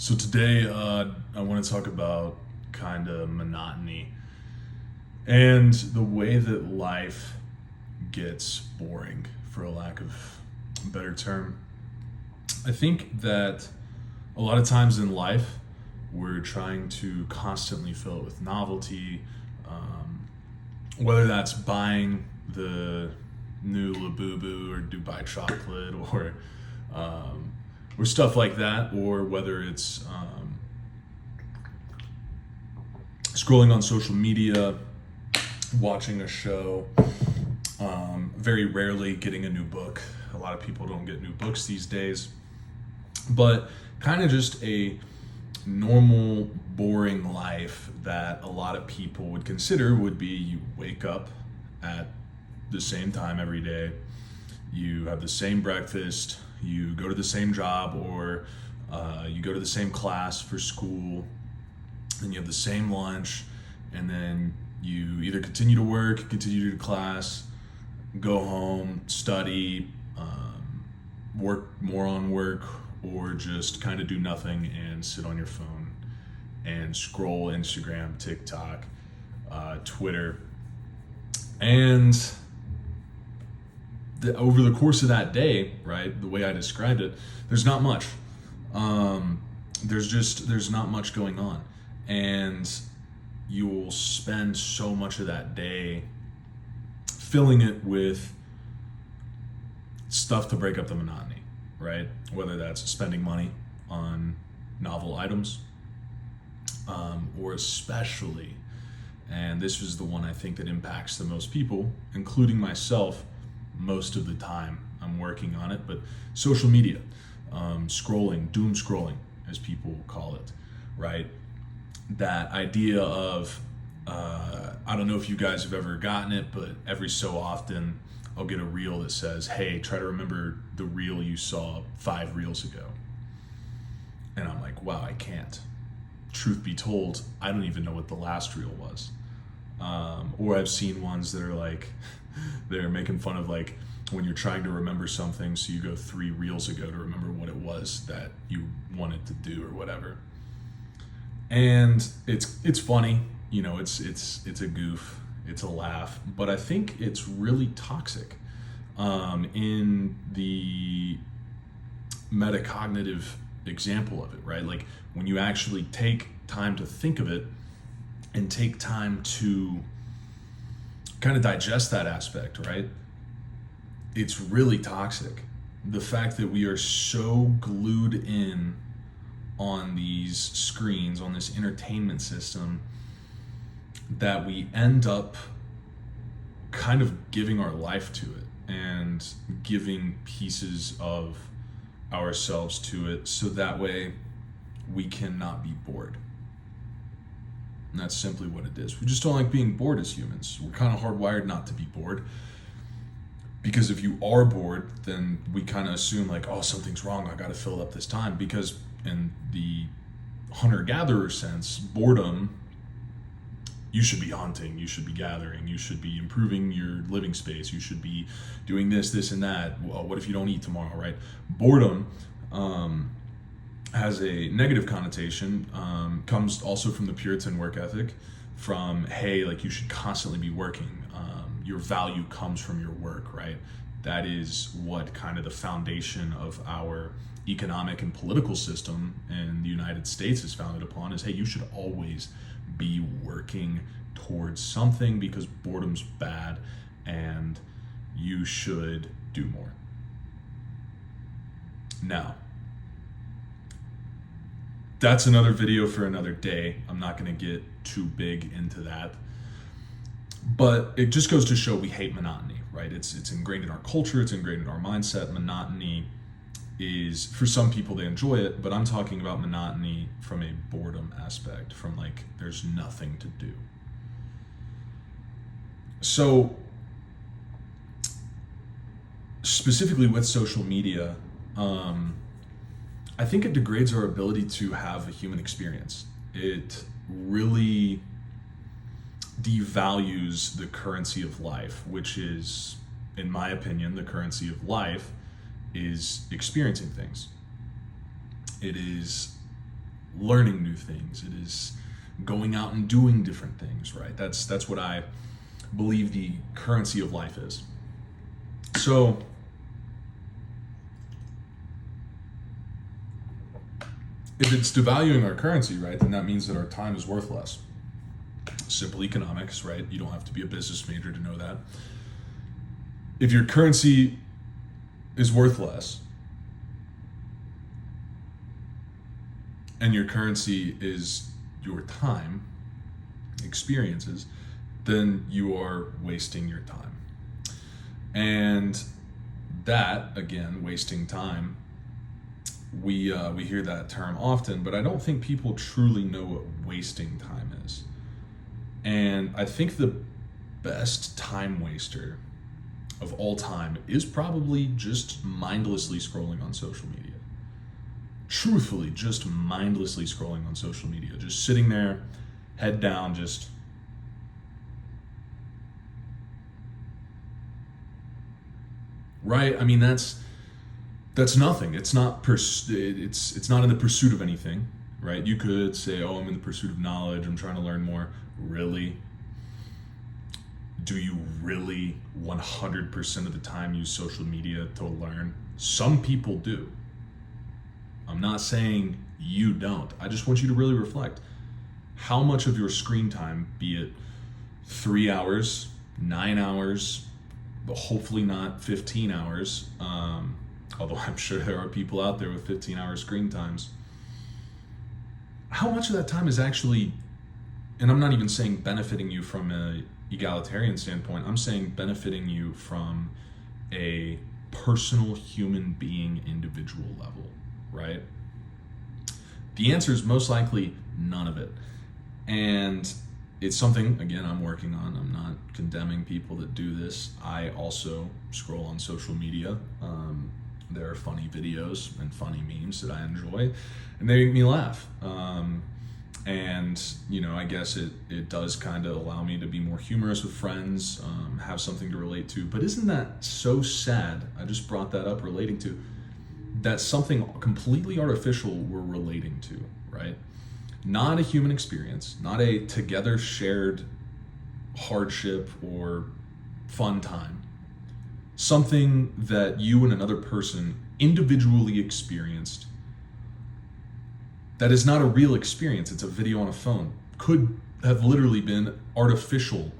So today, I want to talk about kind of monotony and the way that life gets boring, for a lack of a better term. I think that a lot of times in life, we're trying to constantly fill it with novelty, whether that's buying the new Labubu or Dubai chocolate um, or stuff like that, or whether it's scrolling on social media, watching a show, very rarely getting a new book. A lot of people don't get new books these days, but kind of just a normal, boring life that a lot of people would consider would be you wake up at the same time every day, you have the same breakfast, you go to the same job, or you go to the same class for school, and you have the same lunch, and then you either continue to work, continue to class, go home, study, work more on work, or just kind of do nothing and sit on your phone and scroll Instagram, TikTok, Twitter. And over the course of that day, right, the way I described it, there's not much. There's not much going on. And you'll spend so much of that day filling it with stuff to break up the monotony, right? Whether that's spending money on novel items, or especially, and this is the one I think that impacts the most people, including myself, most of the time I'm working on it, but social media, scrolling, doom scrolling, as people call it, right? That idea of, I don't know if you guys have ever gotten it, but every so often I'll get a reel that says, hey, try to remember the reel you saw 5 reels ago. And I'm like, wow, I can't. Truth be told, I don't even know what the last reel was. Or I've seen ones that are like, they're making fun of like when you're trying to remember something, so you go 3 reels ago to remember what it was that you wanted to do or whatever. And it's funny, you know, it's a goof, it's a laugh, but I think it's really toxic in the metacognitive example of it, right? Like when you actually take time to think of it and take time to kind of digest that aspect, right? It's really toxic. The fact that we are so glued in on these screens, on this entertainment system, that we end up kind of giving our life to it and giving pieces of ourselves to it, so that way we cannot be bored. And that's simply what it is. We just don't like being bored as humans. We're kind of hardwired not to be bored, because if you are bored, then we kind of assume like, oh, something's wrong, I got to fill up this time. Because in the hunter-gatherer sense, boredom, you should be hunting, you should be gathering, you should be improving your living space, you should be doing this, and that. Well, what if you don't eat tomorrow, right? Boredom has a negative connotation, comes also from the Puritan work ethic, from, hey, like you should constantly be working. Your value comes from your work, right? That is what kind of the foundation of our economic and political system in the United States is founded upon, is, hey, you should always be working towards something because boredom's bad and you should do more. Now, that's another video for another day. I'm not going to get too big into that. But it just goes to show we hate monotony, right? It's ingrained in our culture, it's ingrained in our mindset. Monotony is, for some people, they enjoy it, but I'm talking about monotony from a boredom aspect, from like there's nothing to do. So specifically with social media, I think it degrades our ability to have a human experience. It really devalues the currency of life, which is, in my opinion, the currency of life is experiencing things. It is learning new things. It is going out and doing different things, right? That's what I believe the currency of life is. So if it's devaluing our currency, right, then that means that our time is worth less. Simple economics, right? You don't have to be a business major to know that. If your currency is worth less and your currency is your time, experiences, then you are wasting your time. And that, again, wasting time, we hear that term often, but I don't think people truly know what wasting time is. And I think the best time waster of all time is probably just mindlessly scrolling on social media. Truthfully, just mindlessly scrolling on social media. Just sitting there, head down, just right? I mean, that's nothing. It's not it's not in the pursuit of anything, right? You could say, "Oh, I'm in the pursuit of knowledge. I'm trying to learn more." Really? Do you really 100% of the time use social media to learn? Some people do. I'm not saying you don't. I just want you to really reflect. How much of your screen time, be it 3 hours, 9 hours, but hopefully not 15 hours, although I'm sure there are people out there with 15-hour screen times, how much of that time is actually, and I'm not even saying benefiting you from a egalitarian standpoint, I'm saying benefiting you from a personal human being individual level, right? The answer is most likely none of it. And it's something, again, I'm working on. I'm not condemning people that do this. I also scroll on social media. There are funny videos and funny memes that I enjoy, and they make me laugh. And, you know, I guess it does kind of allow me to be more humorous with friends, have something to relate to. But isn't that so sad? I just brought that up relating to that something completely artificial we're relating to, right? Not a human experience, not a together shared hardship or fun time. Something that you and another person individually experienced that is not a real experience. It's a video on a phone. Could have literally been an artificial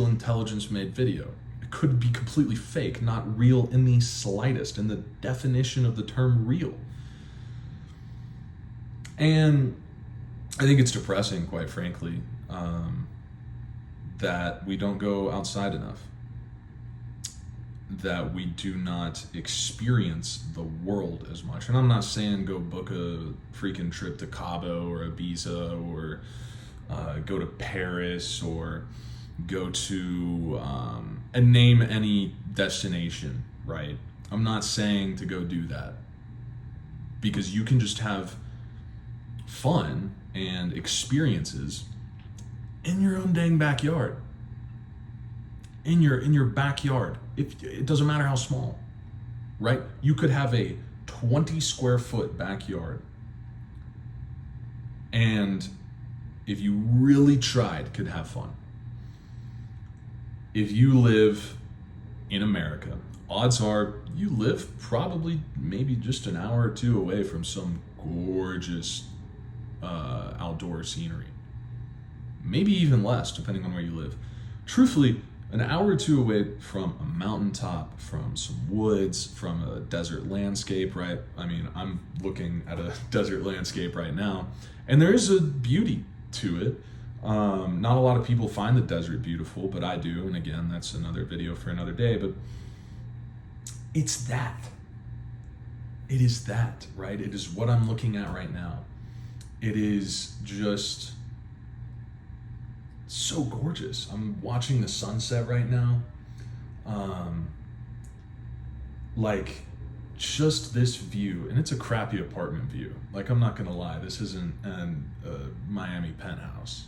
intelligence made video. It could be completely fake, not real in the slightest, in the definition of the term real. And I think it's depressing, quite frankly, that we don't go outside enough, that we do not experience the world as much. And I'm not saying go book a freaking trip to Cabo or Ibiza or go to Paris or go to and name any destination, right? I'm not saying to go do that, because you can just have fun and experiences in your own dang backyard. In your backyard. It doesn't matter how small, right? You could have a 20 square foot backyard, and if you really tried, could have fun. If you live in America, odds are you live probably maybe just an hour or two away from some gorgeous outdoor scenery. Maybe even less, depending on where you live. Truthfully, an hour or two away from a mountaintop, from some woods, from a desert landscape, right? I mean, I'm looking at a desert landscape right now, and there is a beauty to it. Not a lot of people find the desert beautiful, but I do. And again, that's another video for another day, but it's that. It is that, right? It is what I'm looking at right now. It is just so gorgeous. I'm watching the sunset right now. Like just this view, and it's a crappy apartment view. Like, I'm not gonna lie, this isn't a Miami penthouse.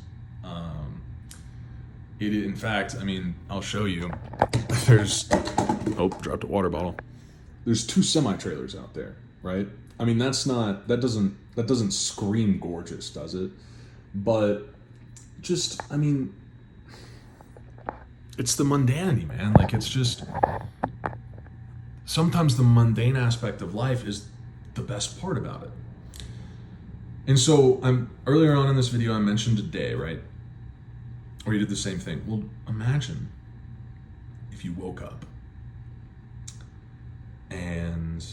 In fact, I mean, I'll show you. Dropped a water bottle. There's 2 semi-trailers out there, right? I mean, that doesn't scream gorgeous, does it? But just, I mean, it's the mundanity, man. Like, it's just, sometimes the mundane aspect of life is the best part about it. And so earlier on in this video, I mentioned a day, right? Where you did the same thing. Well, imagine if you woke up and,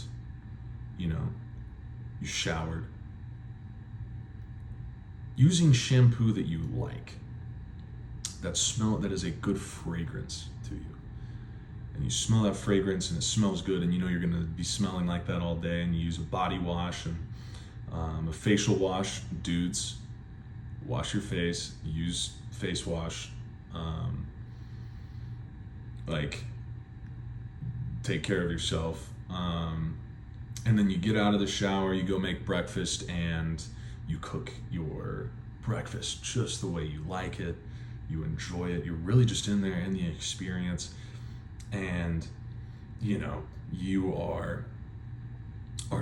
you showered using shampoo that you like, that is a good fragrance to you. And you smell that fragrance and it smells good, and you're gonna be smelling like that all day, and you use a body wash and a facial wash. Dudes, wash your face, use face wash, take care of yourself, and then you get out of the shower, you go make breakfast, and you cook your breakfast just the way you like it. You enjoy it. You're really just in there in the experience, and you are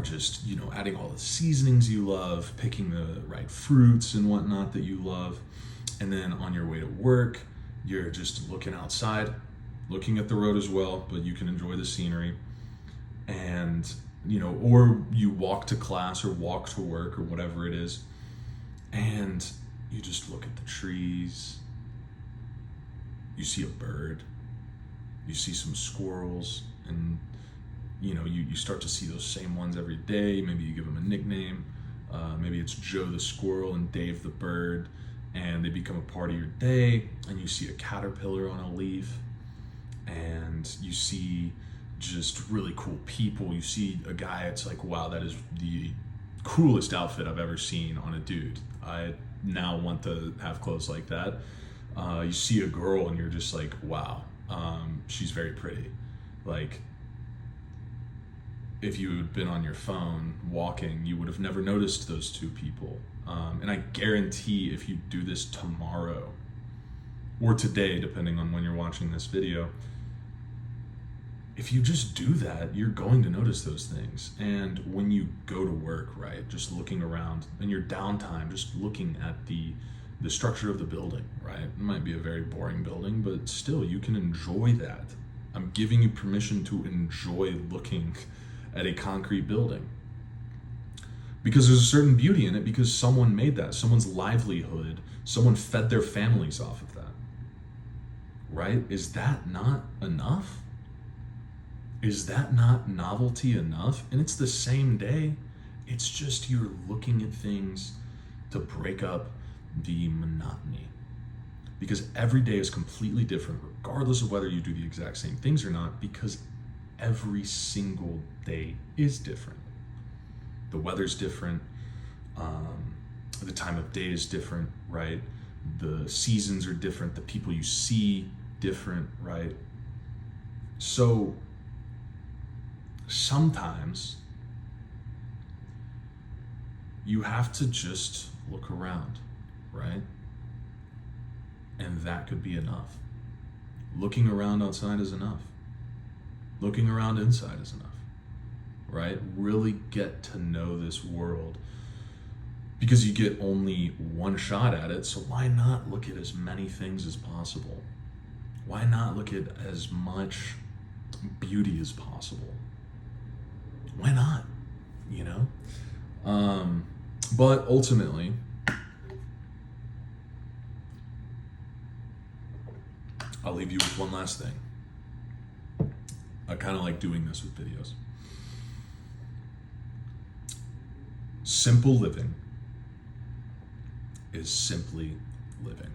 just adding all the seasonings you love, picking the right fruits and whatnot that you love, and then on your way to work, you're just looking outside, looking at the road as well, but you can enjoy the scenery, and or you walk to class or walk to work or whatever it is, and you just look at the trees. You see a bird, you see some squirrels, and you start to see those same ones every day. Maybe you give them a nickname. Maybe it's Joe the squirrel and Dave the bird, and they become a part of your day. And you see a caterpillar on a leaf, and you see just really cool people. You see a guy, it's like, wow, that is the coolest outfit I've ever seen on a dude. I now want to have clothes like that. You see a girl and you're just like, wow, she's very pretty. Like, if you had been on your phone walking, you would have never noticed those two people. And I guarantee if you do this tomorrow or today, depending on when you're watching this video, if you just do that, you're going to notice those things. And when you go to work, right, just looking around in your downtime, just looking at the structure of the building, right? It might be a very boring building, but still you can enjoy that. I'm giving you permission to enjoy looking at a concrete building, because there's a certain beauty in it, because someone made that, someone's livelihood, someone fed their families off of that, right? Is that not enough? Is that not novelty enough? And it's the same day. It's just you're looking at things to break up the monotony, because every day is completely different, regardless of whether you do the exact same things or not, because every single day is different. The weather's different, the time of day is different, right? The seasons are different, the people you see different, right? So sometimes you have to just look around, right? And that could be enough. Looking around outside is enough. Looking around inside is enough, right? Really get to know this world, because you get only one shot at it. So why not look at as many things as possible? Why not look at as much beauty as possible? Why not? But ultimately, I'll leave you with one last thing. I kind of like doing this with videos. Simple living is simply living.